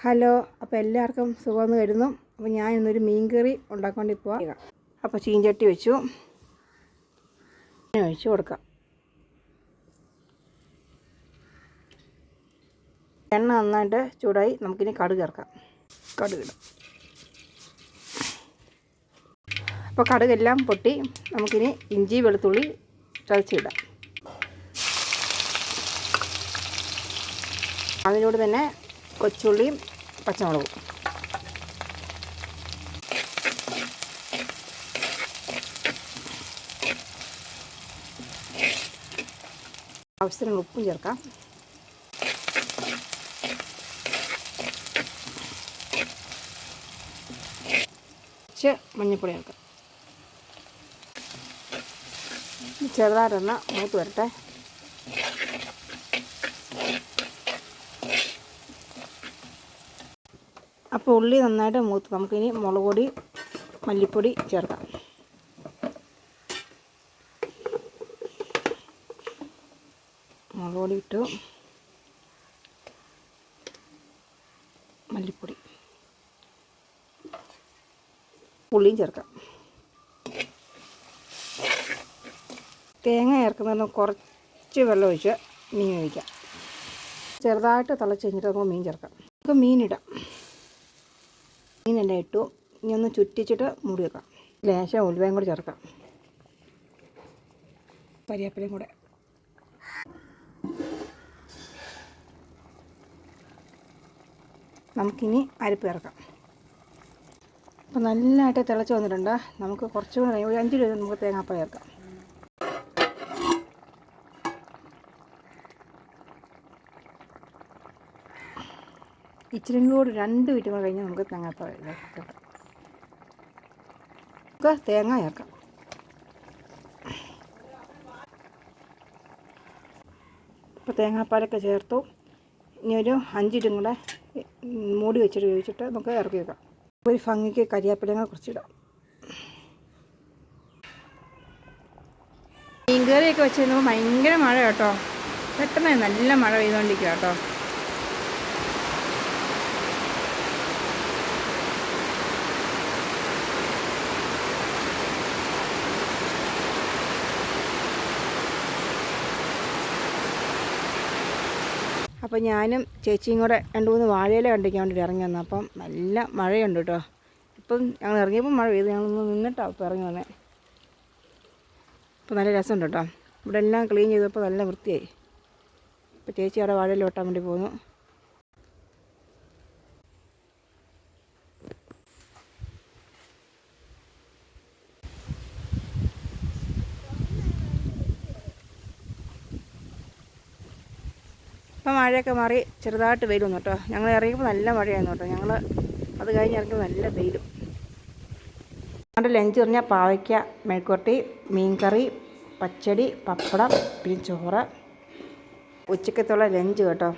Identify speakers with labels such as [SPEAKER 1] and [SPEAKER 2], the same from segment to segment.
[SPEAKER 1] Hello, അപ്പോൾ എല്ലാവർക്കും സുഖമെന്ന് കരുതുന്നു. അപ്പോൾ ഞാൻ ഇന്നൊരു മീൻ കറി ഉണ്ടാക്കൊണ്ട് പോവാം. അപ്പോൾ ചീഞ്ചട്ടി വെച്ചു, ഒഴിച്ച് കൊടുക്കാം. എണ്ണ നന്നായിട്ട് ചൂടായി, നമുക്കിനി കടുക് ചേർക്കാം. കടുകിടാം. അപ്പോൾ കടുകെല്ലാം പൊട്ടി, നമുക്കിനി ഇഞ്ചി വെളുത്തുള്ളി ചതച്ചിടാം. അതിനോട് തന്നെ കൊച്ചുള്ളിയും പച്ചമുളകും. ആവശ്യത്തിന് ഉപ്പും ചേർക്കാം. കുറച്ച് മഞ്ഞൾപ്പൊടി ചേർക്കാം. ചെറുതായിട്ടൊന്ന് മൂത്ത് വരട്ടെ. അപ്പോൾ ഉള്ളി നന്നായിട്ട് മൂത്ത്, നമുക്കിനി മുളക് പൊടി മല്ലിപ്പൊടി ചേർക്കാം. മുളക് പൊടി ഇട്ടു, മല്ലിപ്പൊടി, പുളിയും ചേർക്കാം. തേങ്ങ ചേർക്കുന്നതിന് കുറച്ച് വെള്ളം ഒഴിച്ച് മീൻ ഒഴിക്കാം. ചെറുതായിട്ട് തിളച്ച് കഴിഞ്ഞിട്ട് നമുക്ക് മീൻ ചേർക്കാം. നമുക്ക് മീനിടാം. മീനെല്ലാം ഇട്ടു. ഇനി ഒന്ന് ചുറ്റിച്ചിട്ട് മൂടി വെക്കാം. ലേശം ഉലുവയും കൂടി ചേർക്കാം, കരിവേപ്പിലയും കൂടെ. നമുക്കിനി അരപ്പ് ചേർക്കാം. അപ്പോൾ നല്ലതായിട്ട് തിളച്ച് വന്നിട്ടുണ്ട്. നമുക്ക് കുറച്ചുകൂടി കഴിയും, ഒരു 5 രൂപ നമുക്ക് തേങ്ങാപ്പാൽ ചേർക്കാം. ഇച്ചിരി കൂടി 2 മിനിറ്റ് കൂടെ കഴിഞ്ഞ് നമുക്ക് തേങ്ങാപ്പാൽ ചേർക്കാം. നമുക്ക് തേങ്ങ ചേർക്കാം. ഇപ്പോൾ തേങ്ങാപ്പാലൊക്കെ ചേർത്തു. ഇനി ഒരു 5 മിനിറ്റും കൂടെ മൂടി വെച്ചിട്ട് വേവിച്ചിട്ട് നമുക്ക് ഇറക്കി വെക്കാം. ഒരു ഭംഗിക്ക് കരിവേപ്പിലയും കുറച്ചിടാം. മീൻകറിയൊക്കെ വെച്ച് കഴിഞ്ഞപ്പോൾ ഭയങ്കര മഴ കേട്ടോ. പെട്ടെന്ന് നല്ല മഴ പെയ്തുകൊണ്ടിരിക്കുക കേട്ടോ. അപ്പോൾ ഞാനും ചേച്ചിയും കൂടെ 2-3 വാഴയില കണ്ടിക്കാൻ വേണ്ടിയിട്ട് ഇറങ്ങി വന്നു. അപ്പം നല്ല മഴയുണ്ട് കേട്ടോ. ഇപ്പം ഞങ്ങൾ ഇറങ്ങിയപ്പോൾ മഴ പെയ്തു. ഞങ്ങളൊന്ന് നിന്നിട്ടാണ് ഇപ്പോൾ ഇറങ്ങി വന്നത്. അപ്പോൾ നല്ല രസമുണ്ട് കേട്ടോ. ഇവിടെ എല്ലാം ക്ലീൻ ചെയ്തപ്പോൾ നല്ല വൃത്തിയായി. ഇപ്പോൾ ചേച്ചി അവിടെ വാഴയില വെട്ടാൻ വേണ്ടി പോകുന്നു. അപ്പോൾ മഴയൊക്കെ മാറി ചെറുതായിട്ട് വെയിൽ വന്നു കേട്ടോ. ഞങ്ങൾ ഇറങ്ങിയപ്പോൾ നല്ല മഴയായിരുന്നു കേട്ടോ. ഞങ്ങൾ അത് കഴിഞ്ഞ് ഇറങ്ങിയപ്പോൾ നല്ല വെയിലും. ഞങ്ങളുടെ ലഞ്ച് പറഞ്ഞാൽ പാവയ്ക്ക മെഴുക്കുവരട്ടി, മീൻകറി, പച്ചടി, പപ്പടം, പിന്നെ ചോറ്. ഉച്ചക്കത്തുള്ള ലഞ്ച് കേട്ടോ.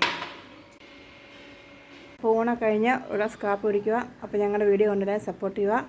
[SPEAKER 1] ഊണൊക്കെ കഴിഞ്ഞ് ഒരു ഗ്ലാസ് കാപ്പി കുടിക്കുക. അപ്പോൾ ഞങ്ങളുടെ വീഡിയോ കൊണ്ടുവരാൻ സപ്പോർട്ട് ചെയ്യുക.